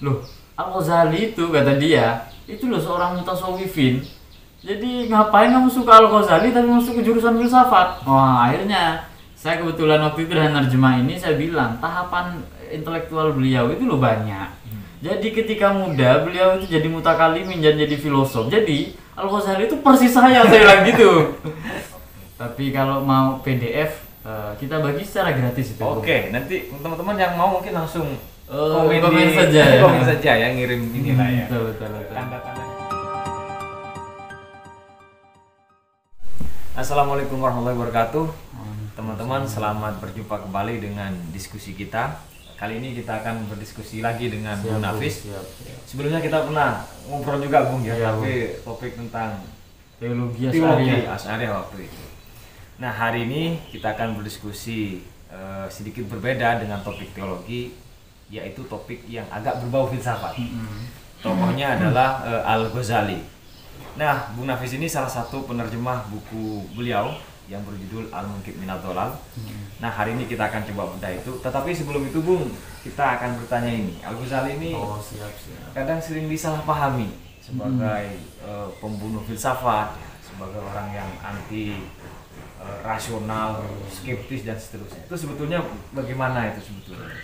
Loh, Al-Ghazali itu kata dia, itu loh seorang mutasawwifin. Jadi ngapain kamu suka Al-Ghazali tapi masuk ke jurusan filsafat? Wah, akhirnya saya kebetulan waktu itu dengan nerjemah ini saya bilang tahapan intelektual beliau itu loh banyak. Jadi ketika muda beliau itu jadi mutakalimin dan jadi filosof. Jadi Al-Ghazali itu persis saya bilang gitu. Tapi kalau mau PDF kita bagi secara gratis itu. Oke, nanti teman-teman yang mau mungkin langsung komen saja ya. Komen saja ya, ngirim inilah ya. Betul. Tanda-tanda. Assalamualaikum warahmatullahi wabarakatuh. Teman-teman, selamat berjumpa kembali dengan diskusi kita. Kali ini kita akan berdiskusi lagi dengan Bung Nafis. Siap. Sebelumnya kita pernah ngobrol juga Bung ya, Iya, tapi topik tentang Teologi Asy'ariyah waktu itu. Nah, hari ini kita akan berdiskusi sedikit berbeda dengan topik teologi, yaitu topik yang agak berbau filsafat. Tokohnya adalah Al-Ghazali. Nah, Bung Nafis ini salah satu penerjemah buku beliau yang berjudul Al-Munqidh Minadh Dhalal. Nah, hari ini kita akan coba bedah itu. Tetapi sebelum itu, Bung, kita akan bertanya ini. Al-Ghazali ini siap. kadang sering disalahpahami sebagai pembunuh filsafat, sebagai orang yang anti rasional, skeptis dan seterusnya. Itu sebetulnya bagaimana itu sebetulnya?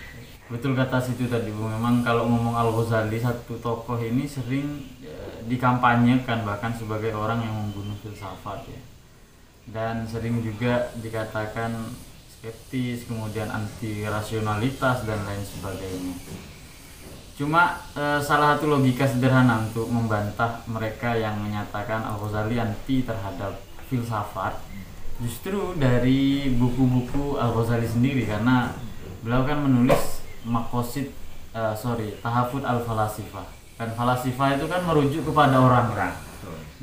Betul kata situ tadi Bu. Memang kalau ngomong Al-Ghazali, satu tokoh ini sering dikampanyekan bahkan sebagai orang yang membunuh filsafat ya. Dan sering juga dikatakan skeptis, kemudian anti rasionalitas dan lain sebagainya. Cuma salah satu logika sederhana untuk membantah mereka yang menyatakan Al-Ghazali anti terhadap filsafat justru dari buku-buku Al-Ghazali sendiri, karena beliau kan menulis Tahafut al-Falasifah. Dan falasifah itu kan merujuk kepada orang-orang.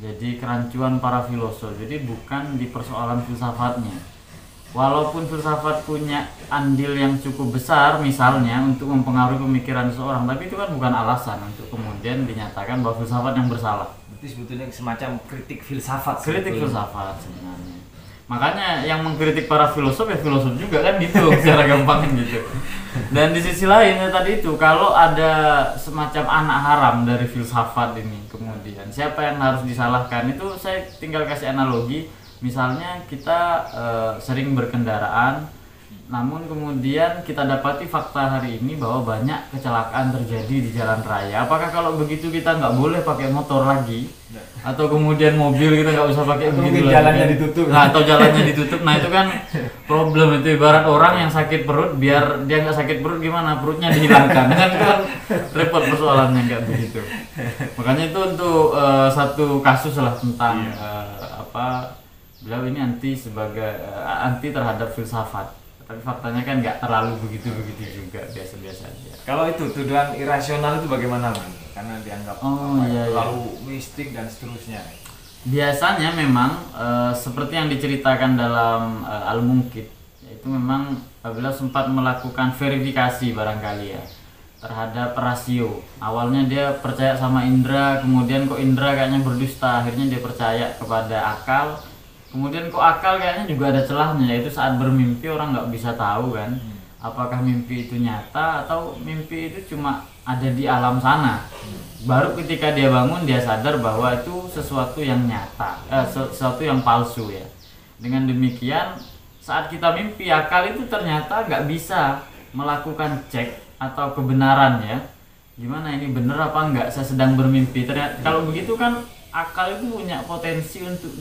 Jadi kerancuan para filosof. Jadi bukan di persoalan filsafatnya. Walaupun filsafat punya andil yang cukup besar misalnya untuk mempengaruhi pemikiran seseorang, tapi itu kan bukan alasan untuk kemudian dinyatakan bahwa filsafat yang bersalah. Berarti sebetulnya semacam kritik filsafat. Kritik filsafat sebenarnya. Makanya yang mengkritik para filosof ya filosof juga kan gitu secara gampang gitu. Dan di sisi lain ya tadi itu, kalau ada semacam anak haram dari filsafat ini kemudian siapa yang harus disalahkan, itu saya tinggal kasih analogi. Misalnya kita sering berkendaraan, namun kemudian kita dapati fakta hari ini bahwa banyak kecelakaan terjadi di jalan raya. Apakah kalau begitu kita nggak boleh pakai motor lagi? Atau kemudian mobil kita nggak usah pakai begitu lagi? Jalannya ditutup. Nah, atau jalannya ditutup. Nah, itu kan problem itu. Ibarat orang yang sakit perut, biar dia nggak sakit perut gimana? Perutnya dihilangkan. Kan repot persoalannya nggak begitu. Makanya itu untuk satu kasus lah tentang beliau ini anti terhadap filsafat. Tapi faktanya kan nggak terlalu begitu juga, biasa-biasa aja. Kalau itu tuduhan irasional itu bagaimana, Bang? Karena dianggap terlalu mistik dan seterusnya. Biasanya memang seperti yang diceritakan dalam Al-Munqidh, itu memang beliau sempat melakukan verifikasi barangkali ya terhadap rasio. Awalnya dia percaya sama indera, kemudian kok indera kayaknya berdusta, akhirnya dia percaya kepada akal. Kemudian kok akal kayaknya juga ada celahnya, yaitu saat bermimpi orang nggak bisa tahu kan apakah mimpi itu nyata atau mimpi itu cuma ada di alam sana. Baru ketika dia bangun dia sadar bahwa itu sesuatu yang nyata, sesuatu yang palsu ya. Dengan demikian saat kita mimpi, akal itu ternyata nggak bisa melakukan cek atau kebenaran ya. Gimana ini benar apa enggak saya sedang bermimpi? Ternyata kalau begitu kan akal itu punya potensi untuk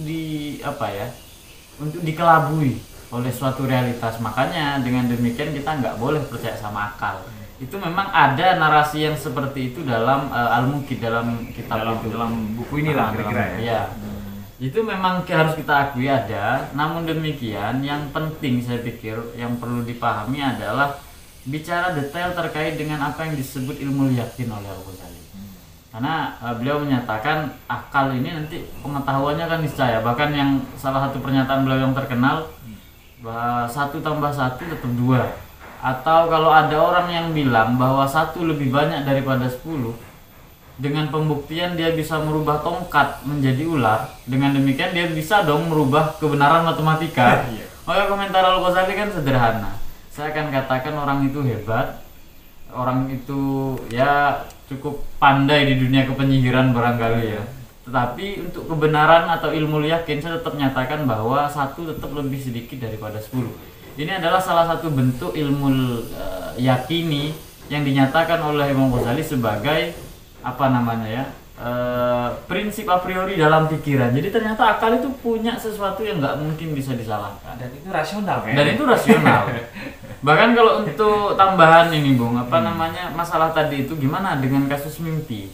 untuk dikelabui oleh suatu realitas. Makanya dengan demikian kita nggak boleh percaya sama akal. Itu memang ada narasi yang seperti itu dalam Al-Munqidh, dalam kitab dalam buku inilah kira-kira ya. Itu memang harus kita akui ada. Namun demikian yang penting saya pikir yang perlu dipahami adalah bicara detail terkait dengan apa yang disebut ilmu yakin oleh Al-Ghazali. Karena beliau menyatakan akal ini nanti pengetahuannya kan niscaya. Bahkan yang salah satu pernyataan beliau yang terkenal bahwa 1 tambah 1 tetap 2. Atau kalau ada orang yang bilang bahwa 1 lebih banyak daripada 10, dengan pembuktian dia bisa merubah tongkat menjadi ular, dengan demikian dia bisa dong merubah kebenaran matematika. Komentar Al-Ghazali kan sederhana. Saya akan katakan orang itu hebat orang itu ya cukup pandai di dunia kepenyihiran barangkali ya. Tetapi untuk kebenaran atau ilmu yakin saya tetap nyatakan bahwa satu tetap lebih sedikit daripada 10. Ini adalah salah satu bentuk ilmu yakini yang dinyatakan oleh Imam Ghazali sebagai apa namanya ya, prinsip a priori dalam pikiran. Jadi ternyata akal itu punya sesuatu yang nggak mungkin bisa disalahkan. Dan itu rasional kan? Dan itu rasional. Bahkan kalau untuk tambahan ini Bung, apa namanya, masalah tadi itu gimana dengan kasus mimpi.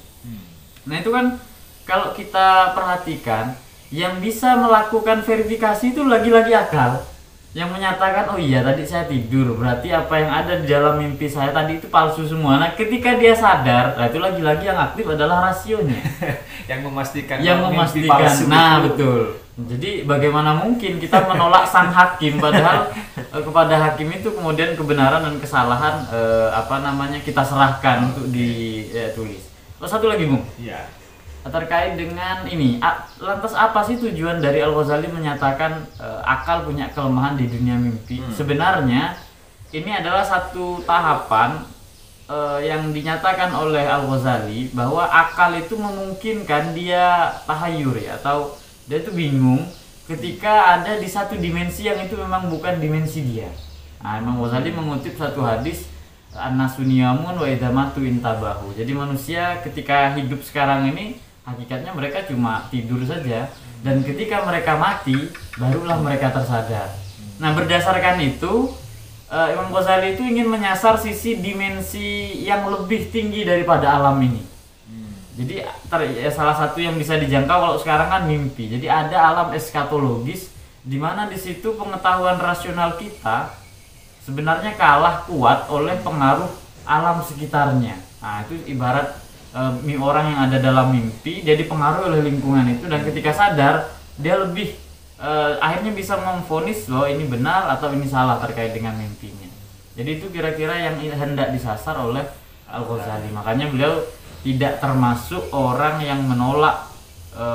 Nah itu kan kalau kita perhatikan, yang bisa melakukan verifikasi itu lagi-lagi akal. Yang menyatakan, oh iya tadi saya tidur, berarti apa yang ada di dalam mimpi saya tadi itu palsu semua. Nah ketika dia sadar, nah itu lagi-lagi yang aktif adalah rasionya. Yang memastikan. Nah betul. Jadi bagaimana mungkin kita menolak sang hakim, padahal kepada hakim itu kemudian kebenaran dan kesalahan apa namanya kita serahkan untuk ditulis. Oh satu lagi Bung. Iya. Terkait dengan ini, lantas apa sih tujuan dari Al-Ghazali menyatakan akal punya kelemahan di dunia mimpi? Sebenarnya ini adalah satu tahapan yang dinyatakan oleh Al-Ghazali bahwa akal itu memungkinkan dia tahayur ya, atau dia itu bingung ketika ada di satu dimensi yang itu memang bukan dimensi dia. Nah, Imam Ghazali mengutip satu hadis, an-nasuniyamun wa idamatu intabahu. Jadi manusia ketika hidup sekarang ini hakikatnya mereka cuma tidur saja, dan ketika mereka mati barulah mereka tersadar. Nah berdasarkan itu Imam Ghazali itu ingin menyasar sisi dimensi yang lebih tinggi daripada alam ini. Jadi salah satu yang bisa dijangkau kalau sekarang kan mimpi. Jadi ada alam eskatologis di mana di situ pengetahuan rasional kita sebenarnya kalah kuat oleh pengaruh alam sekitarnya. Nah itu ibarat orang yang ada dalam mimpi, dia dipengaruhi oleh lingkungan itu, dan ketika sadar dia lebih akhirnya bisa memvonis bahwa ini benar atau ini salah terkait dengan mimpinya. Jadi itu kira-kira yang hendak disasar oleh Al-Ghazali. Makanya beliau tidak termasuk orang yang menolak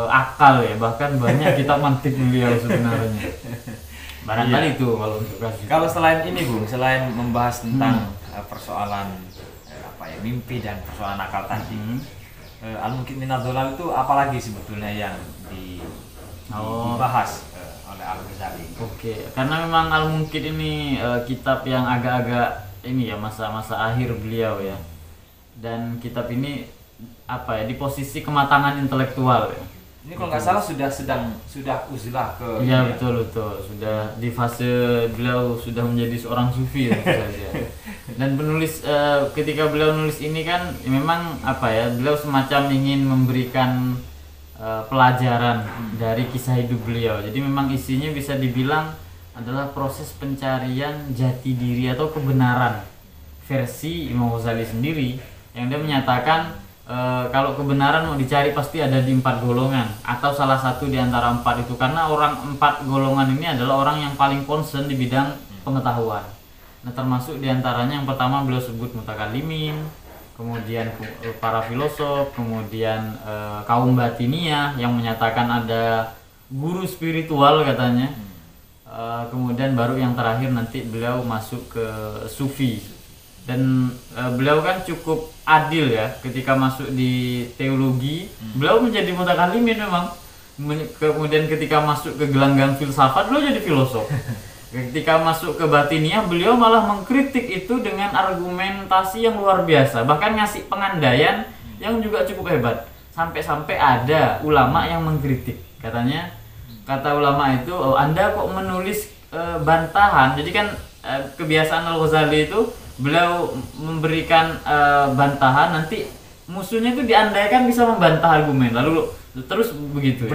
akal ya, bahkan banyak kita mantik beliau sebenarnya. Barangkali itu kalau untuk kasus. Kalau selain ini Bung, selain membahas tentang persoalan mimpi dan persoalan akal tadi, al-mungkin minadolal itu apalagi sebetulnya yang dibahas oleh Al-Ghazali? Oke, karena memang al-mungkin ini kitab yang agak-agak ini ya, masa-masa akhir beliau ya, dan kitab ini apa ya, di posisi kematangan intelektual ya. Ini kalau nggak salah sudah uzlah ke. Iya betul, sudah di fase beliau sudah menjadi seorang sufi ya, saja. Dan penulis ketika beliau nulis ini kan ya memang apa ya, beliau semacam ingin memberikan pelajaran dari kisah hidup beliau. Jadi memang isinya bisa dibilang adalah proses pencarian jati diri atau kebenaran versi Imam Ghazali sendiri, yang dia menyatakan kalau kebenaran mau dicari pasti ada di 4 golongan atau salah satu di antara 4 itu, karena 4 golongan ini adalah orang yang paling concern di bidang pengetahuan. Nah termasuk diantaranya yang pertama beliau sebut mutakalimin, kemudian para filosof, kemudian kaum batiniah yang menyatakan ada guru spiritual katanya, kemudian baru yang terakhir nanti beliau masuk ke sufi. Dan beliau kan cukup adil ya ketika masuk di teologi, beliau menjadi mutakalimin memang. Kemudian ketika masuk ke gelanggang filsafat beliau jadi filosof. Ketika masuk ke batiniah beliau malah mengkritik itu dengan argumentasi yang luar biasa, bahkan ngasih pengandaian yang juga cukup hebat. Sampai-sampai ada ulama yang mengkritik, katanya, kata ulama itu, oh, Anda kok menulis bantahan. Jadi kan kebiasaan Al-Ghazali itu beliau memberikan bantahan, nanti musuhnya itu diandaikan bisa membantah argumen, lalu terus begitu ya?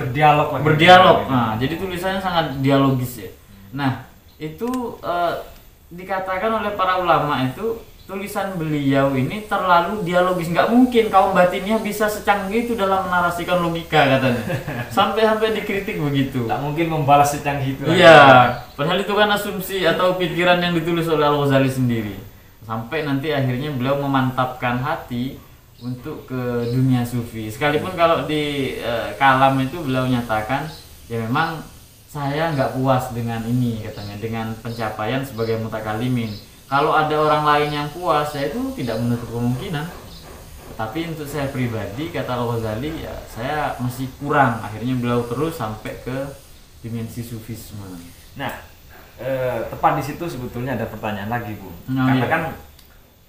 berdialog. Nah jadi tulisannya sangat dialogis ya. Nah itu dikatakan oleh para ulama itu tulisan beliau ini terlalu dialogis, nggak mungkin kaum batinnya bisa secanggih itu dalam menarasikan logika katanya. sampai dikritik begitu, tak mungkin membalas secanggih itu. Iya, padahal itu kan asumsi atau pikiran yang ditulis oleh Al-Ghazali sendiri. Sampai nanti akhirnya beliau memantapkan hati untuk ke dunia sufi. Sekalipun kalau di kalam itu beliau nyatakan ya memang saya nggak puas dengan ini katanya, dengan pencapaian sebagai mutakalimin. Kalau ada orang lain yang puas, saya itu tidak menutup kemungkinan. Tapi untuk saya pribadi, kata Al-Ghazali, ya saya masih kurang. Akhirnya beliau terus sampai ke dimensi sufisme. Nah, tepat di situ sebetulnya ada pertanyaan lagi, Bu. Iya. Karena kan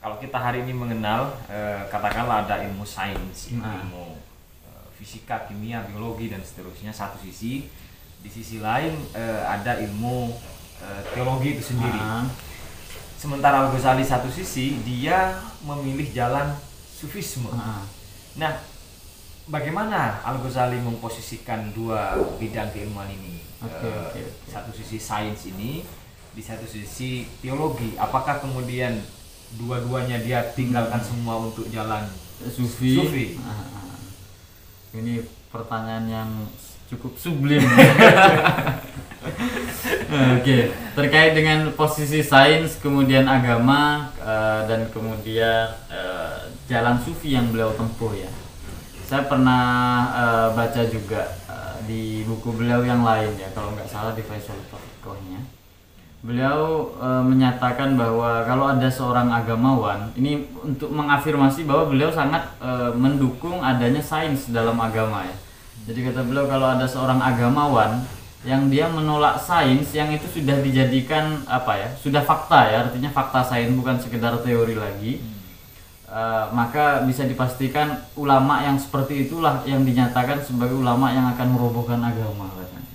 kalau kita hari ini mengenal, katakanlah ada ilmu sains, ilmu fisika, kimia, biologi dan seterusnya satu sisi. Di sisi lain ada ilmu teologi itu sendiri. Sementara Al-Ghazali satu sisi dia memilih jalan sufisme. Nah, bagaimana Al-Ghazali memposisikan dua bidang keilmuan ini? Satu sisi sains ini, di satu sisi teologi. Apakah kemudian dua-duanya dia tinggalkan semua untuk jalan sufi? Ini pertanyaan yang cukup sublim. Oke, terkait dengan posisi sains, kemudian agama, dan kemudian jalan sufi yang beliau tempuh ya. Saya pernah baca juga di buku beliau yang lain ya, kalau nggak salah di Faisal Fiqhnya. Beliau menyatakan bahwa kalau ada seorang agamawan, ini untuk mengafirmasi bahwa beliau sangat mendukung adanya sains dalam agama ya. Jadi kata beliau, kalau ada seorang agamawan yang dia menolak sains yang itu sudah dijadikan sudah fakta ya, artinya fakta sains bukan sekedar teori lagi, maka bisa dipastikan ulama yang seperti itulah yang dinyatakan sebagai ulama yang akan merobohkan agama katanya.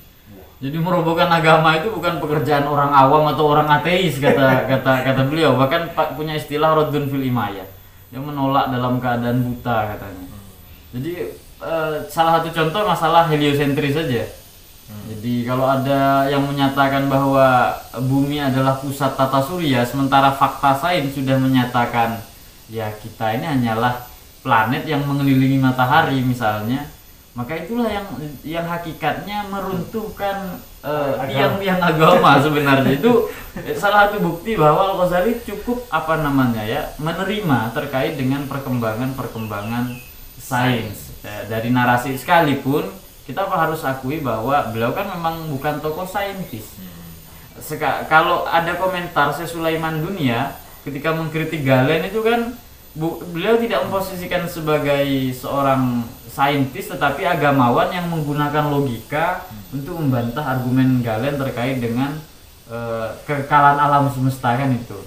Jadi merobohkan agama itu bukan pekerjaan orang awam atau orang ateis kata beliau, bahkan punya istilah raddun fil imayah, yang menolak dalam keadaan buta katanya. Jadi salah satu contoh masalah heliosentris saja. Jadi kalau ada yang menyatakan bahwa bumi adalah pusat tata surya, sementara fakta sains sudah menyatakan ya kita ini hanyalah planet yang mengelilingi matahari misalnya, maka itulah yang hakikatnya meruntuhkan tiang-tiang agama sebenarnya. Itu salah satu bukti bahwa Al-Ghazali cukup menerima terkait dengan perkembangan sains dari narasi. Sekalipun kita harus akui bahwa beliau kan memang bukan tokoh saintis. Kalau ada komentar Sulaiman Dunia ketika mengkritik Galen itu kan beliau tidak memposisikan sebagai seorang saintis, tetapi agamawan yang menggunakan logika untuk membantah argumen Galen terkait dengan kekekalan alam semesta kan itu.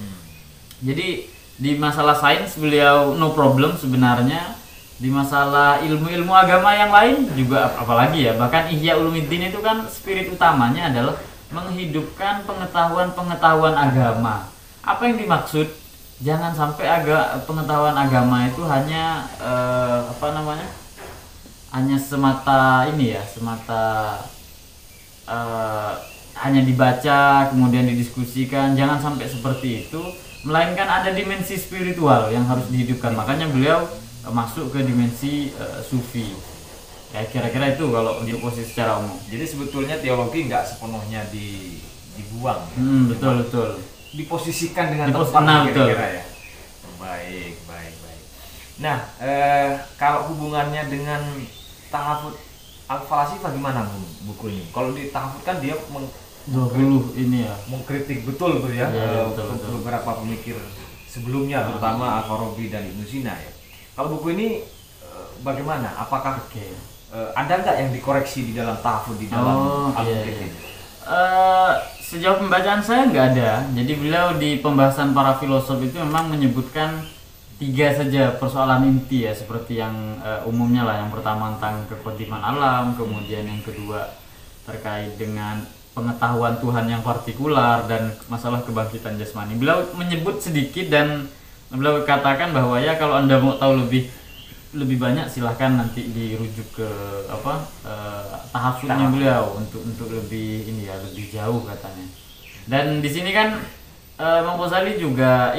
Jadi di masalah sains beliau no problem sebenarnya. Di masalah ilmu-ilmu agama yang lain juga apalagi ya, bahkan Ihya Ulumuddin itu kan spirit utamanya adalah menghidupkan pengetahuan agama. Apa yang dimaksud? Jangan sampai pengetahuan agama itu hanya hanya semata hanya dibaca kemudian didiskusikan. Jangan sampai seperti itu, melainkan ada dimensi spiritual yang harus dihidupkan. Makanya beliau masuk ke dimensi sufi. Ya kira-kira itu kalau untuk posisi secara umum. Jadi sebetulnya teologi nggak sepenuhnya dibuang. Betul. Diposisikan dengan tepat kira-kira ya. Baik. Nah, kalau hubungannya dengan tahafut Al-Falasifah gimana buku ini? Kalau di tahafut kan dia 20 ini ya. Mengkritik betul tuh ya, betul. beberapa pemikir sebelumnya, terutama Al-Farabi dan Ibnu Sina ya. Kalau buku ini bagaimana? Apakah ada nggak yang dikoreksi di dalam tahafut di dalam Al-Muqit ini? Sejauh pembacaan saya nggak ada. Jadi beliau di pembahasan para filosof itu memang menyebutkan 3 saja persoalan inti ya, seperti yang umumnya lah. Yang pertama tentang kekontiman alam, kemudian yang kedua terkait dengan pengetahuan Tuhan yang partikular, dan masalah kebangkitan jasmani. Beliau menyebut sedikit dan beliau katakan bahwa ya kalau Anda mau tahu lebih banyak silahkan nanti dirujuk ke tahafutnya beliau untuk lebih lebih jauh katanya. Dan di sini kan Imam Ghazali juga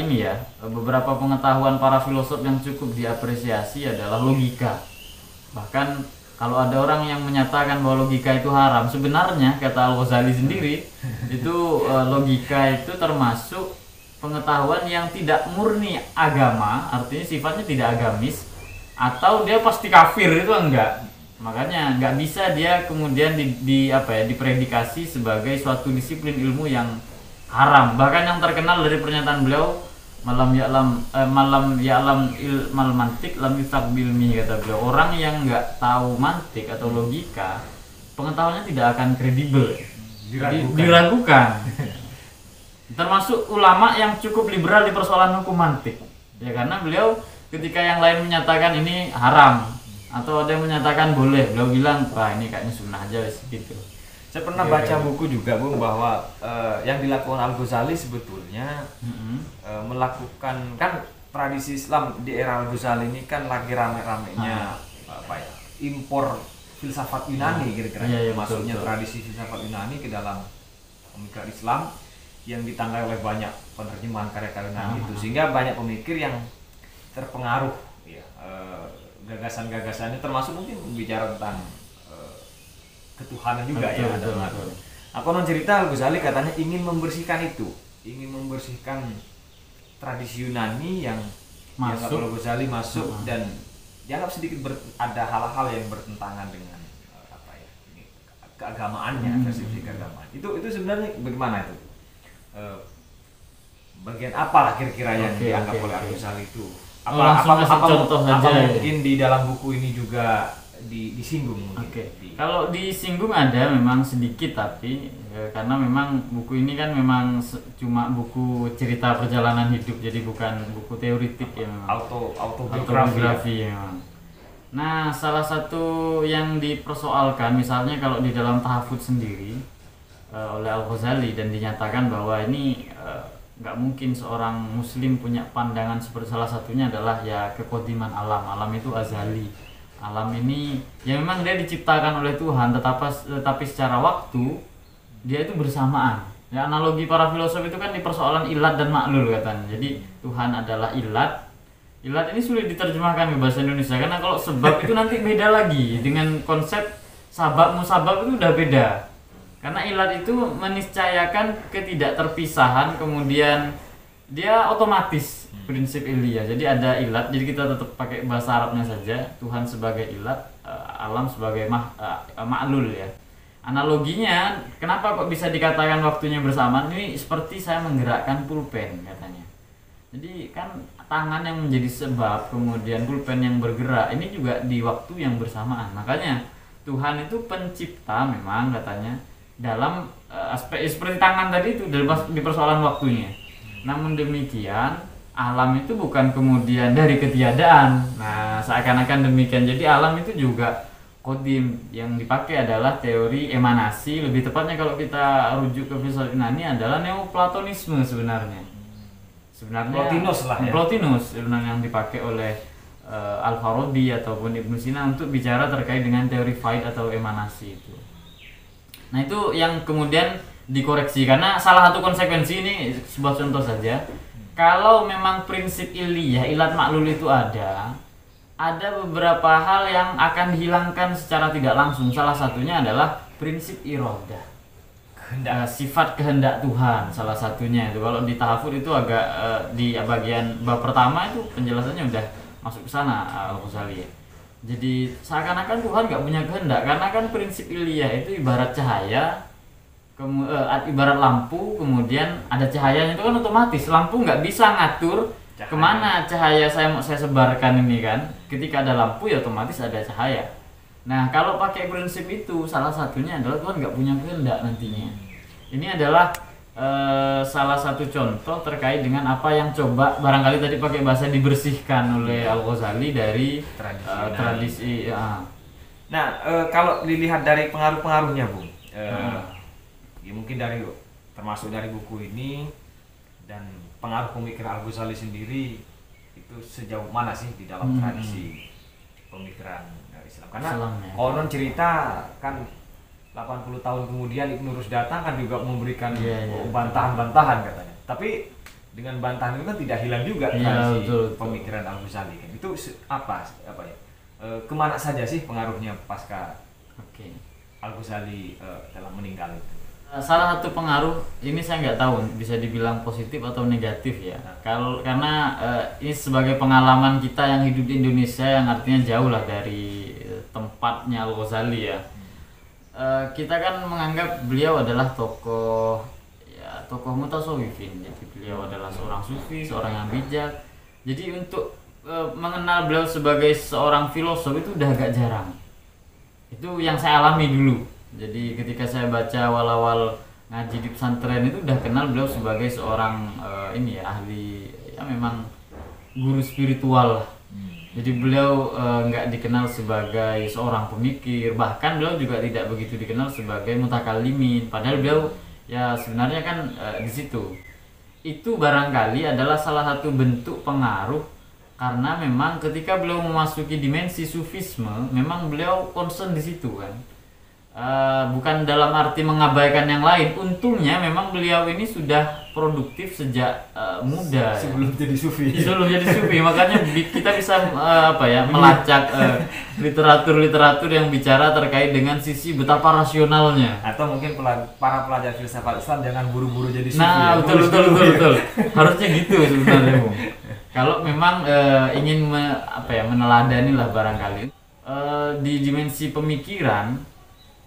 beberapa pengetahuan para filosof yang cukup diapresiasi adalah logika. Bahkan kalau ada orang yang menyatakan bahwa logika itu haram, sebenarnya kata Al-Ghazali sendiri itu logika itu termasuk pengetahuan yang tidak murni agama, artinya sifatnya tidak agamis, atau dia pasti kafir, itu enggak. Makanya nggak bisa dia kemudian dipredikasi sebagai suatu disiplin ilmu yang haram. Bahkan yang terkenal dari pernyataan beliau, malam ya'lam ilmal mantik lam yusaq bilmi, kata beliau. Orang yang nggak tahu mantik atau logika, pengetahuannya tidak akan kredibel, diragukan. Termasuk ulama yang cukup liberal di persoalan hukum mantik, ya, karena beliau ketika yang lain menyatakan ini haram atau ada yang menyatakan boleh, beliau bilang wah ini kayaknya sunnah aja gitu. Saya pernah baca buku juga, Bung, bahwa yang dilakukan Al-Ghazali sebetulnya melakukan, kan tradisi Islam di era Al-Ghazali ini kan lagi rame-ramenya impor filsafat Yunani kira-kira. Masuknya tradisi filsafat Yunani ke dalam pemikiran Islam yang ditanggai oleh banyak penerjemahan karya-karya Yunani itu, sehingga banyak pemikir yang terpengaruh ya, gagasan-gagasannya, termasuk mungkin bicara tentang ketuhanan juga. Betul. Konon cerita Al-Ghazali katanya ingin membersihkan itu, ingin membersihkan tradisi Yunani yang dianggap Al-Ghazali masuk dan dianggap sedikit ada hal-hal yang bertentangan dengan keagamaannya, versi keagamaan. Itu sebenarnya bagaimana itu? Bagian apalah kira-kira yang dianggap oleh Al-Ghazali itu? Apa mungkin di dalam buku ini juga disinggung? Kalau disinggung ada memang sedikit, tapi karena memang buku ini kan memang cuma buku cerita perjalanan hidup, jadi bukan buku teoritik ya, memang autobiografi ya. Nah, salah satu yang dipersoalkan misalnya kalau di dalam Tahafudz sendiri oleh Al-Ghazali, dan dinyatakan bahwa ini nggak mungkin seorang muslim punya pandangan seperti, salah satunya adalah ya kekodiman alam. Alam itu azali, alam ini ya memang dia diciptakan oleh Tuhan, tetapi secara waktu dia itu bersamaan. Ya, analogi para filosof itu kan di persoalan ilat dan maklul katanya. Jadi Tuhan adalah ilat. Ilat ini sulit diterjemahkan ke bahasa Indonesia karena kalau sebab itu nanti beda lagi dengan konsep sabab musabab, itu udah beda. Karena ilat itu meniscayakan ketidakterpisahan, kemudian dia otomatis prinsip ilmiah. Jadi ada ilat, jadi kita tetap pakai bahasa Arabnya saja, Tuhan sebagai ilat, alam sebagai ma'lul ya. Analoginya, kenapa kok bisa dikatakan waktunya bersamaan? Ini seperti saya menggerakkan pulpen katanya. Jadi kan tangan yang menjadi sebab, kemudian pulpen yang bergerak, ini juga di waktu yang bersamaan. Makanya Tuhan itu pencipta memang katanya, dalam aspek seperti tangan tadi itu di persoalan waktunya. Namun demikian alam itu bukan kemudian dari ketiadaan. Nah, seakan-akan demikian. Jadi alam itu juga kodim. Yang dipakai adalah teori emanasi. Lebih tepatnya kalau kita rujuk ke filsafat Yunani adalah neoplatonisme sebenarnya. Plotinus lah ya. Plotinus sebenarnya yang dipakai oleh Al-Farabi ataupun Ibnu Sina untuk bicara terkait dengan teori faid atau emanasi itu. Nah, itu yang kemudian dikoreksi karena salah satu konsekuensi ini, sebuah contoh saja. Kalau memang prinsip ilmiah, ilat maklul itu ada beberapa hal yang akan dihilangkan secara tidak langsung. Salah satunya adalah prinsip iradah, sifat kehendak Tuhan. Salah satunya itu kalau di Tahafudz itu agak di bagian bab pertama itu penjelasannya udah masuk ke sana Al-Ghazali. Jadi seakan-akan Tuhan nggak punya kehendak, karena kan prinsip ilmiah itu ibarat cahaya, ibarat lampu, kemudian ada cahayanya, itu kan otomatis. Lampu nggak bisa ngatur cahaya. Kemana cahaya saya sebarkan ini kan. Ketika ada lampu ya otomatis ada cahaya. Nah, kalau pakai prinsip itu, salah satunya adalah Tuhan nggak punya kehendak nantinya. Ini adalah salah satu contoh terkait dengan apa yang coba barangkali tadi pakai bahasa dibersihkan oleh Al-Ghazali dari tradisi. Nah, kalau dilihat dari pengaruh-pengaruhnya, Bung, ya mungkin termasuk dari buku ini dan pengaruh pemikiran Al-Ghazali sendiri, itu sejauh mana sih di dalam tradisi pemikiran Islam? Karena konon cerita kan 80 tahun kemudian Ibnu Rushd datang kan juga memberikan bantahan-bantahan katanya. Tapi dengan bantahan itu kan tidak hilang juga tradisi pemikiran Al-Ghazali kan. Itu apa ya? Kemana saja sih pengaruhnya pasca Al-Ghazali telah meninggal itu? Salah satu pengaruh ini saya nggak tahu bisa dibilang positif atau negatif ya. Karena ini sebagai pengalaman kita yang hidup di Indonesia, yang artinya jauh lah dari tempatnya Al-Ghazali ya. Kita kan menganggap beliau adalah tokoh tokoh mutasawwifin. Jadi beliau adalah seorang sufi, seorang yang bijak. Jadi untuk mengenal beliau sebagai seorang filosof itu udah agak jarang. Itu yang saya alami dulu. Jadi ketika saya baca awal-awal ngaji di pesantren itu udah kenal beliau sebagai seorang ini ya, ahli ya, memang guru spiritual lah. Jadi beliau nggak dikenal sebagai seorang pemikir, bahkan beliau juga tidak begitu dikenal sebagai mutakallimin. Padahal beliau ya sebenarnya kan di situ. Itu barangkali adalah salah satu bentuk pengaruh, karena memang ketika beliau memasuki dimensi sufisme, memang beliau concern di situ kan. Bukan dalam arti mengabaikan yang lain. Untungnya memang beliau ini sudah produktif sejak muda sebelum jadi sufi. Sebelum jadi sufi, makanya kita bisa melacak literatur yang bicara terkait dengan sisi betapa rasionalnya. Atau mungkin para pelajar filsafat Islam jangan buru-buru jadi sufi. Nah, ya. betul. Harusnya gitu sebenarnya, Bung. Kalau memang ingin meneladani lah barangkali di dimensi pemikiran.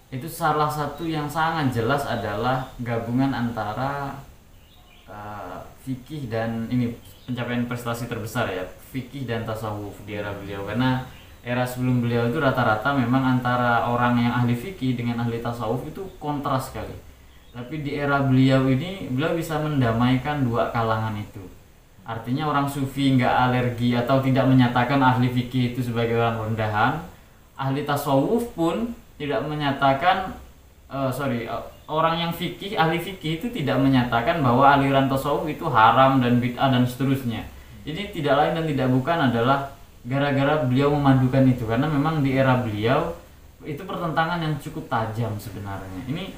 Itu salah satu yang sangat jelas adalah gabungan antara fikih dan ini pencapaian prestasi terbesar ya, fikih dan tasawuf di era beliau. Karena era sebelum beliau itu rata-rata memang antara orang yang ahli fikih dengan ahli tasawuf itu kontras sekali. Tapi di era beliau ini beliau bisa mendamaikan dua kalangan itu. Artinya orang sufi nggak alergi atau tidak menyatakan ahli fikih itu sebagai orang rendahan. Ahli tasawuf pun tidak menyatakan orang yang ahli fikih itu tidak menyatakan bahwa aliran tasawuf itu haram dan bid'ah dan seterusnya. Jadi tidak lain dan tidak bukan adalah gara-gara beliau memadukan itu, karena memang di era beliau itu pertentangan yang cukup tajam sebenarnya. Ini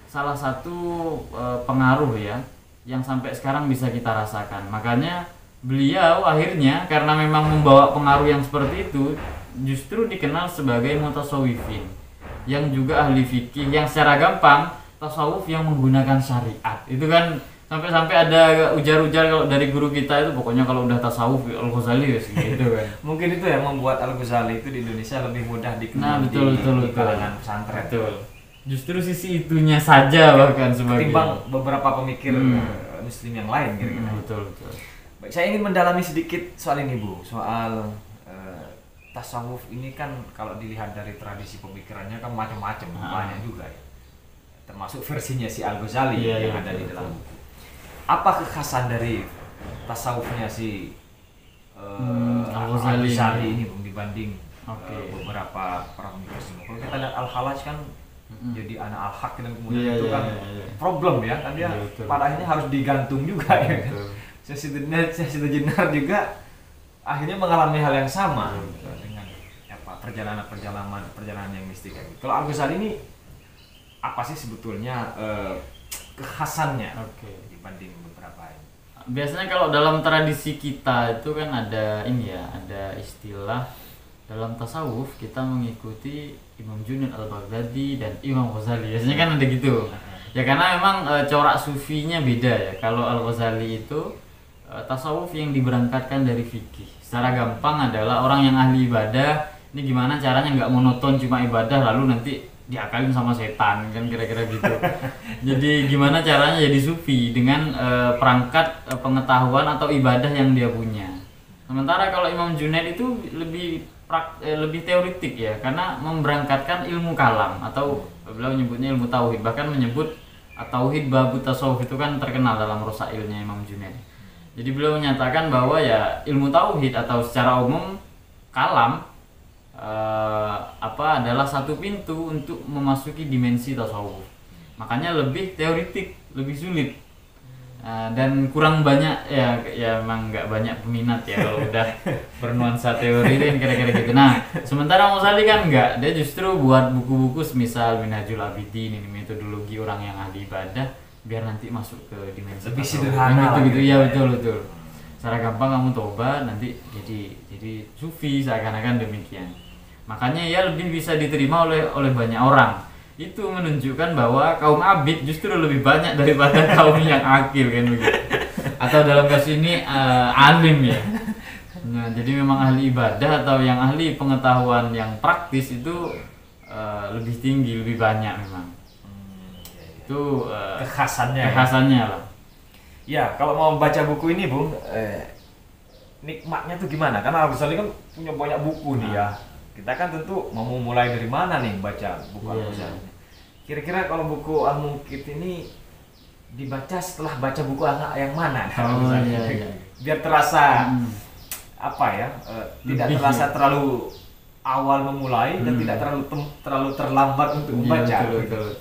salah satu pengaruh ya yang sampai sekarang bisa kita rasakan. Makanya beliau akhirnya karena memang membawa pengaruh yang seperti itu justru dikenal sebagai mutasawwifin, yang juga ahli fikih, yang secara gampang tasawuf yang menggunakan syariat. Itu kan sampai ada ujar-ujar kalau dari guru kita itu pokoknya kalau udah tasawuf Al-Ghazali gitu kan. Mungkin itu yang membuat Al-Ghazali itu di Indonesia lebih mudah dikenal di kalangan pesantren. Betul. Justru sisi itunya saja bahkan sebagai ketimbang beberapa pemikir muslim yang lain gitu. Betul. Baik, saya ingin mendalami sedikit soal ini, Bu. Soal tasawuf ini kan kalau dilihat dari tradisi pemikirannya kan macam-macam, banyak juga ya. Termasuk versinya si Al-Ghazali yang ada di dalam buku. Apa kekhasan dari tasawufnya si Al-Ghazali ini dibanding beberapa para pemikir semua? Kalau kita lihat Al-Khalaj kan jadi anak Al-Haq dan kemudian itu kan problem ya, kan dia pada akhirnya harus digantung juga ya. Syekh Jenar juga akhirnya mengalami hal yang sama dengan perjalanan yang mistik kayak gitu. Kalau Al-Ghazali ini apa sih sebetulnya kekhasannya dibanding beberapa ini? Biasanya kalau dalam tradisi kita itu kan ada ada istilah dalam tasawuf kita mengikuti Imam Junaid Al-Baghdadi dan Imam Ghazali. Biasanya kan ada gitu. Ya karena memang corak sufinya beda ya. Kalau Al-Ghazali itu tasawuf yang diberangkatkan dari fikih. Secara gampang adalah orang yang ahli ibadah, ini gimana caranya nggak monoton cuma ibadah lalu nanti diakalin sama setan, kan kira-kira gitu. Jadi gimana caranya jadi sufi dengan perangkat pengetahuan atau ibadah yang dia punya. Sementara kalau Imam Junaid itu lebih teoritik ya, karena memberangkatkan ilmu kalam atau beliau menyebutnya ilmu tauhid, bahkan menyebut tauhid babu tasawuf itu kan terkenal dalam rosailnya Imam Junaid. Jadi beliau menyatakan bahwa ya ilmu tauhid atau secara umum kalam adalah satu pintu untuk memasuki dimensi tasawuf. Makanya lebih teoritik, lebih sulit. Dan kurang banyak ya emang nggak banyak peminat ya kalau udah bernuansa teori kan kira-kira gitu. Nah, sementara Ghazali kan enggak, dia justru buat buku-buku semisal Minhajul Abidin, ini metodologi orang yang ahli ibadah biar nanti masuk ke dimensi lebih sederhana gitu. Ya betul. Secara gampang kamu tobat nanti jadi sufi, seakan-akan demikian. Makanya ya lebih bisa diterima oleh banyak orang. Itu menunjukkan bahwa kaum abid justru lebih banyak daripada kaum yang akil kan begitu. Atau dalam kasus ini alim ya. Nah, jadi memang ahli ibadah atau yang ahli pengetahuan yang praktis itu lebih tinggi, lebih banyak memang. Itu kekhasannya lah. Ya, kalau mau baca buku ini, Bung, nikmatnya tuh gimana? Karena Al-Ghazali kan punya banyak buku nih ya. Kita kan tentu mau mulai dari mana nih baca buku Al-Ghazali. Kira-kira kalau buku Al-Munqidh ini dibaca setelah baca buku yang mana? Biar terasa apa ya? Tidak terasa terlalu awal memulai dan tidak terlalu terlambat untuk membaca. Betul.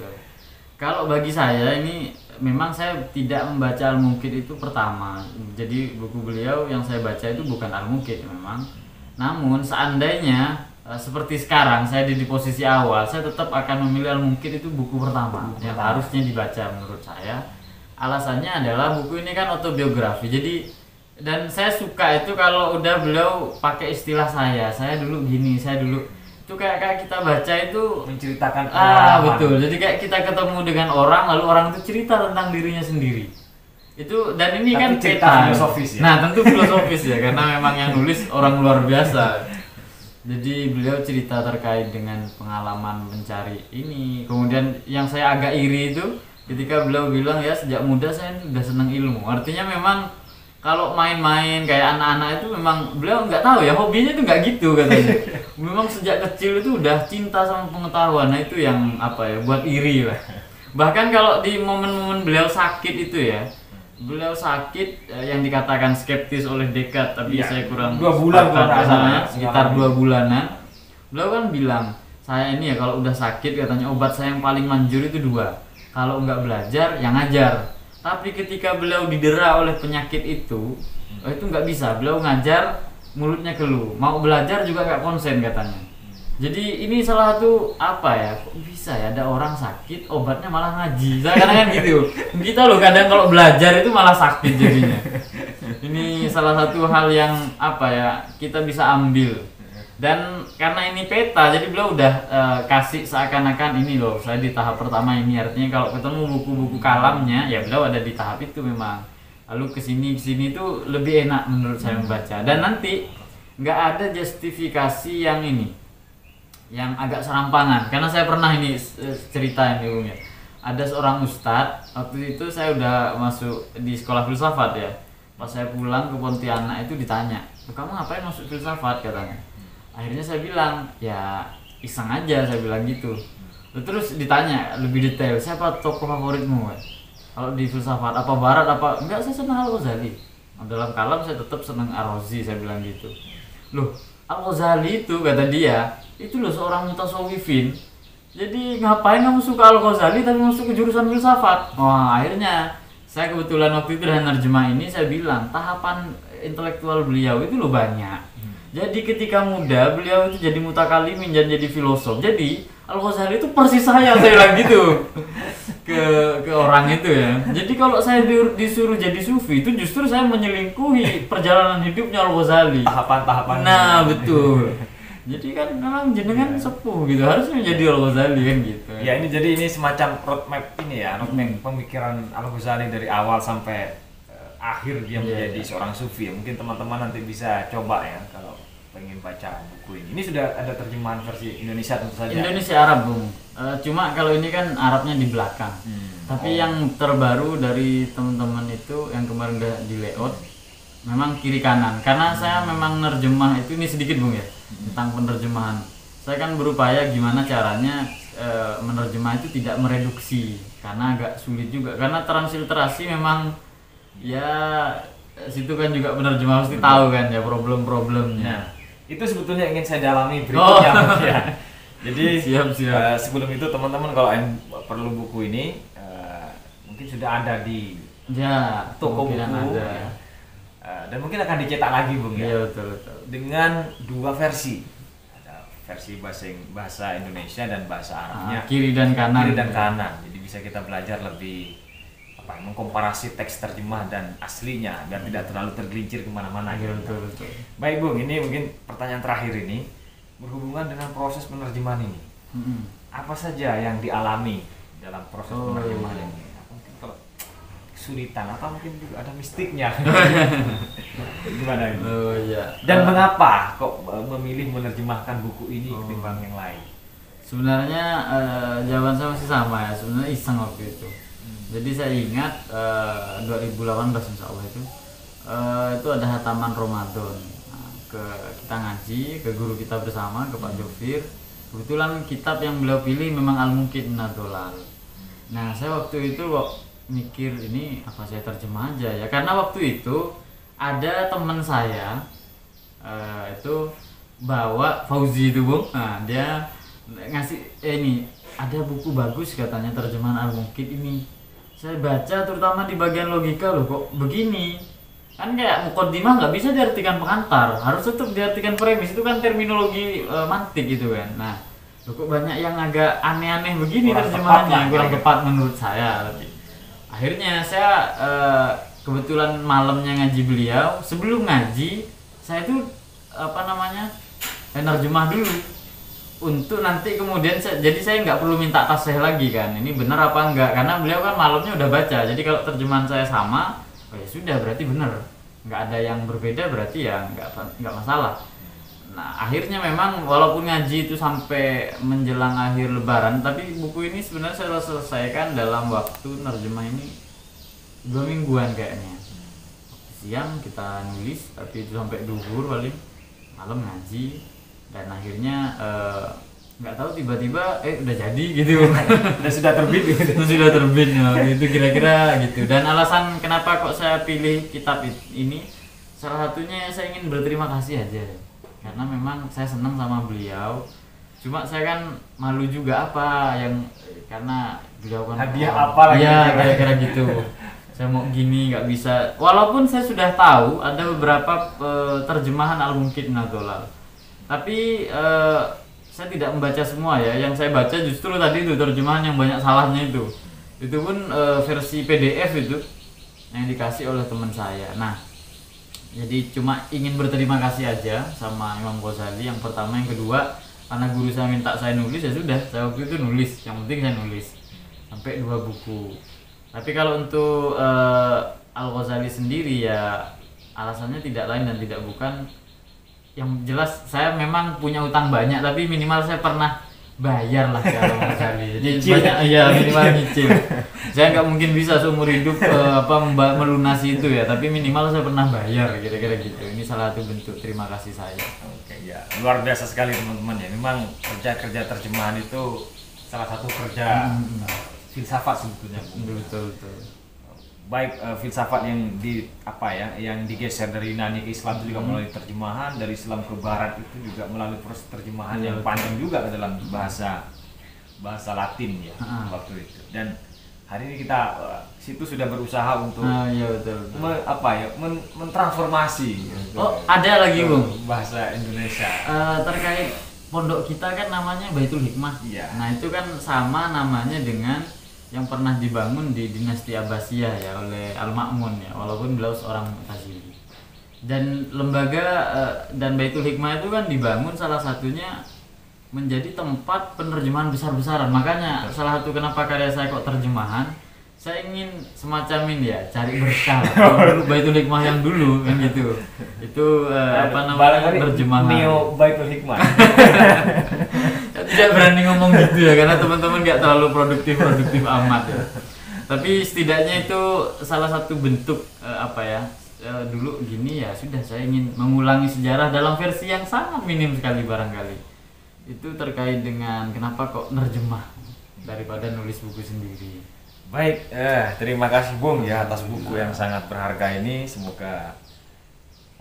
Kalau bagi saya ini memang saya tidak membaca Al-Munqidh itu pertama. Jadi buku beliau yang saya baca itu bukan Al-Munqidh memang. Namun seandainya seperti sekarang saya di posisi awal, saya tetap akan memilih Al-Munqidh itu buku pertama yang harusnya dibaca menurut saya. Alasannya adalah buku ini kan autobiografi. Jadi dan saya suka itu kalau udah beliau pakai istilah saya dulu gini, saya dulu itu kayak kita baca itu menceritakan pengalaman. Betul. Jadi kayak kita ketemu dengan orang lalu orang itu cerita tentang dirinya sendiri. Itu dan ini tapi kan cerita filosofis ya. Nah, tentu filosofis ya karena memang yang nulis orang luar biasa. Jadi beliau cerita terkait dengan pengalaman mencari ini. Kemudian yang saya agak iri itu ketika beliau bilang ya sejak muda saya udah senang ilmu. Artinya memang kalau main-main kayak anak-anak itu memang beliau nggak tahu ya hobinya itu nggak gitu katanya. Memang sejak kecil itu udah cinta sama pengetahuan. Nah itu yang apa ya buat iri lah. Bahkan kalau di momen-momen beliau sakit itu ya, beliau sakit yang dikatakan skeptis oleh Descartes tapi saya kurang 2 bulan sekitar 2 bulanan. Beliau kan bilang saya ini ya kalau udah sakit katanya obat saya yang paling manjur itu 2. Kalau nggak belajar yang ngajar. Tapi ketika beliau didera oleh penyakit itu nggak bisa. Beliau ngajar mulutnya keluh, mau belajar juga nggak konsen katanya. Jadi ini salah satu apa ya, kok bisa ya ada orang sakit obatnya malah ngaji. Saya kadang kan gitu. Kita loh kadang kalau belajar itu malah sakit jadinya. Ini salah satu hal yang apa ya kita bisa ambil. Dan karena ini peta, jadi beliau udah kasih seakan-akan ini loh, saya di tahap pertama ini. Artinya kalau ketemu buku-buku kalamnya, ya beliau ada di tahap itu memang. Lalu kesini tuh lebih enak menurut saya membaca. Dan nanti nggak ada justifikasi yang ini, yang agak serampangan. Karena saya pernah ini cerita ini Bung ya. Ada seorang ustadz, waktu itu saya udah masuk di sekolah filsafat ya. Pas saya pulang ke Pontianak itu ditanya, kamu ngapain masuk filsafat katanya. Akhirnya saya bilang, ya iseng aja saya bilang gitu. Terus ditanya lebih detail, siapa tokoh favoritmu? Kalau di filsafat apa barat apa? Enggak, saya senang Al-Ghazali. Dalam kalam saya tetap senang Ar-Razi, saya bilang gitu. Loh, Al-Ghazali itu kata dia, itu loh seorang mutasawwifin. Jadi ngapain kamu suka Al-Ghazali tapi masuk ke jurusan filsafat? Wah, akhirnya saya kebetulan waktu itu dengan nerjemah ini saya bilang, tahapan intelektual beliau itu loh banyak. Jadi ketika muda beliau itu jadi mutakalimin dan jadi filosof. Jadi Al-Ghazali itu persis saya bilang gitu ke orang itu ya. Jadi kalau saya disuruh jadi sufi itu justru saya menyelingkuhi perjalanan hidupnya Al-Ghazali. Tahapan-tahapan. Nah betul. Jadi kan memang jenengan sepuh gitu harusnya jadi Al-Ghazali kan gitu. Ya ini semacam roadmap ini ya, roadmap pemikiran Al-Ghazali dari awal sampai akhir dia menjadi seorang sufi. Mungkin teman-teman nanti bisa coba ya kalau pengen baca buku ini. Ini sudah ada terjemahan versi Indonesia tentu saja. Indonesia Arab Bung. Cuma kalau ini kan Arabnya di belakang. Tapi yang terbaru dari teman-teman itu yang kemarin udah di layout memang kiri kanan. Karena saya memang nerjemah itu ini sedikit Bung ya tentang penerjemahan. Saya kan berupaya gimana caranya menerjemah itu tidak mereduksi karena agak sulit juga. Karena transliterasi memang ya situ kan juga penerjemah mesti tahu kan ya problem-problemnya. Nah, itu sebetulnya ingin saya dalami berikutnya ya. Jadi siap. Sebelum itu teman-teman kalau perlu buku ini mungkin sudah ada di toko buku ada. Dan mungkin akan dicetak lagi Bung ya. Iya betul. Dengan 2 versi. Ada versi bahasa Indonesia dan bahasa Arabnya. Kiri dan kanan. Jadi bisa kita belajar lebih mengkomparasi teks terjemah dan aslinya biar tidak terlalu tergelincir kemana-mana. Betul. Baik Bung, ini mungkin pertanyaan terakhir ini berhubungan dengan proses penerjemahan ini. Apa saja yang dialami dalam proses penerjemahan ini? Mungkin kalau kesulitan atau mungkin juga ada mistiknya. Gimana ini? Dan mengapa kok memilih menerjemahkan buku ini ketimbang yang lain? Sebenarnya jawaban saya masih sama ya. Sebenarnya iseng waktu itu. Jadi saya ingat 2018 insya Allah itu ada hataman Ramadan. Nah, kita ngaji ke guru kita bersama, ke Pak Jofir. Kebetulan kitab yang beliau pilih memang Al-Munqidh Minadh Dhalal. Nah, saya waktu itu kok mikir ini apa saya terjemah aja ya, karena waktu itu ada teman saya itu bawa Fauzi itu Bung. Nah, dia ngasih ini ada buku bagus katanya terjemahan Al-Munqidh ini. Saya baca terutama di bagian logika loh, kok begini. Kan kayak muqaddimah nggak bisa diartikan pengantar, harus tetap diartikan premis, itu kan terminologi mantik gitu kan. Nah, kok banyak yang agak aneh-aneh begini terjemahannya, kurang tepat menurut saya. Tapi akhirnya saya kebetulan malamnya ngaji beliau, sebelum ngaji saya tuh nerjemah dulu untuk nanti kemudian jadi saya nggak perlu minta tasih lagi kan, ini benar apa enggak, karena beliau kan malamnya udah baca, jadi kalau terjemahan saya sama, oh ya sudah berarti benar, nggak ada yang berbeda berarti ya nggak masalah. Nah akhirnya memang walaupun ngaji itu sampai menjelang akhir lebaran, tapi buku ini sebenarnya saya selesaikan dalam waktu nerjemah ini 2 mingguan kayaknya. Siang kita nulis, tapi itu sampai duhur paling, malam ngaji, dan akhirnya nggak tahu tiba-tiba udah jadi gitu. sudah terbit gitu. Sudah terbit ya, itu kira-kira gitu. Dan alasan kenapa kok saya pilih kitab ini, salah satunya saya ingin berterima kasih aja, karena memang saya senang sama beliau. Cuma saya kan malu juga karena beliau kan hadiah apa lagi ya kira-kira gitu. Saya mau gini nggak bisa, walaupun saya sudah tahu ada beberapa terjemahan Al-Munqidh Minadh Dhalal, tapi saya tidak membaca semua ya. Yang saya baca justru tadi itu terjemahan yang banyak salahnya itu pun versi PDF itu yang dikasih oleh teman saya. Nah, jadi cuma ingin berterima kasih aja sama Imam Ghazali yang pertama, yang kedua karena guru saya minta saya nulis, ya sudah saya waktu itu nulis, yang penting saya nulis sampai 2 buku. Tapi kalau untuk Al-Ghazali sendiri ya alasannya tidak lain dan tidak bukan, yang jelas saya memang punya utang banyak, tapi minimal saya pernah bayar lah ke Al-Ghazali. Jadi banyak ya, minimal nyicil. Saya nggak mungkin bisa seumur hidup melunasi itu ya, tapi minimal saya pernah bayar, kira-kira gitu. Ini salah satu bentuk terima kasih saya. Oke ya, luar biasa sekali teman-teman ya. Memang kerja terjemahan itu salah satu kerja filsafat sebetulnya. Betul. Baik filsafat yang yang digeser dari Yunani ke Islam itu juga melalui terjemahan, dari Islam ke Barat itu juga melalui proses terjemahan yang panjang juga ke dalam bahasa Latin ya waktu itu. Dan hari ini kita situ sudah berusaha untuk mentransformasi. Ada lagi Bung, bahasa Indonesia terkait pondok kita kan namanya Baitul Hikmah. Iya. Nah itu kan sama namanya dengan yang pernah dibangun di dinasti Abbasiyah ya oleh Al-Ma'mun ya, walaupun beliau seorang Mu'tazili. Dan lembaga dan Baitul Hikmah itu kan dibangun salah satunya menjadi tempat penerjemahan besar-besaran. Makanya salah satu kenapa karya saya kok terjemahan, saya ingin semacam ini ya, cari berkah. Dulu Baitul Hikmah yang dulu kan gitu. Itu terjemahan Neo Baitul Hikmah. Tidak berani ngomong gitu ya, karena teman-teman nggak terlalu produktif amat ya. Tapi setidaknya itu salah satu bentuk dulu gini ya, sudah saya ingin mengulangi sejarah dalam versi yang sangat minim sekali barangkali. Itu terkait dengan kenapa kok nerjemah daripada nulis buku sendiri. Baik, terima kasih Bung ya atas buku yang sangat berharga ini. Semoga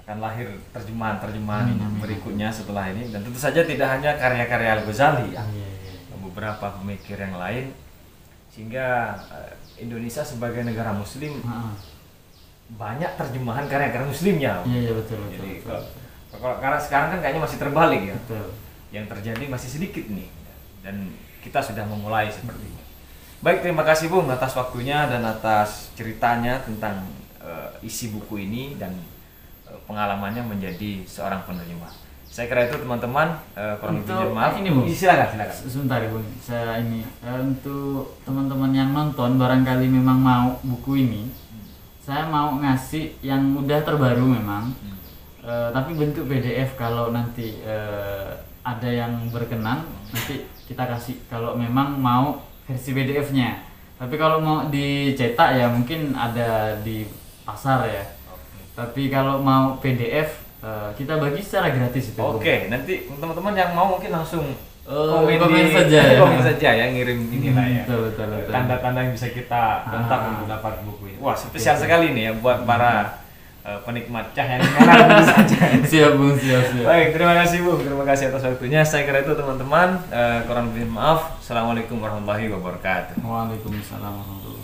akan lahir terjemahan berikutnya setelah ini, dan tentu saja tidak hanya karya-karya Al-Ghazali ya, beberapa pemikir yang lain, sehingga Indonesia sebagai negara muslim banyak terjemahan karya-karya muslimnya. Iya betul. Jadi karena sekarang kan kayaknya masih terbalik ya. Betul. Yang terjadi masih sedikit nih, dan kita sudah memulai seperti ini. Baik, terima kasih Bung atas waktunya dan atas ceritanya tentang isi buku ini dan pengalamannya menjadi seorang penerjemah. Saya kira itu teman-teman, kurang lebihnya maaf. Ini Bung, silakan. Sebentar Bung, saya ini untuk teman-teman yang nonton barangkali memang mau buku ini, saya mau ngasih yang udah terbaru memang, tapi bentuk PDF. Kalau nanti ada yang berkenan, nanti kita kasih kalau memang mau versi PDF-nya. Tapi kalau mau dicetak ya mungkin ada di pasar ya. Tapi kalau mau PDF kita bagi secara gratis itu. Oke, nanti teman-teman yang mau mungkin langsung komen saja ya. komen saja ya, ngirim inilah ya. Betul. Tanda-tanda yang bisa kita kontak untuk dapat buku ini. Wah, spesial sekali nih ya buat para penikmat cahaya merah tentu saja. Siap Bung, siap. Baik, terima kasih Bung, terima kasih atas waktunya. Saya kira itu teman-teman, kurang lebih maaf. Assalamualaikum warahmatullahi wabarakatuh. Waalaikumsalam warahmatullahi wabarakatuh.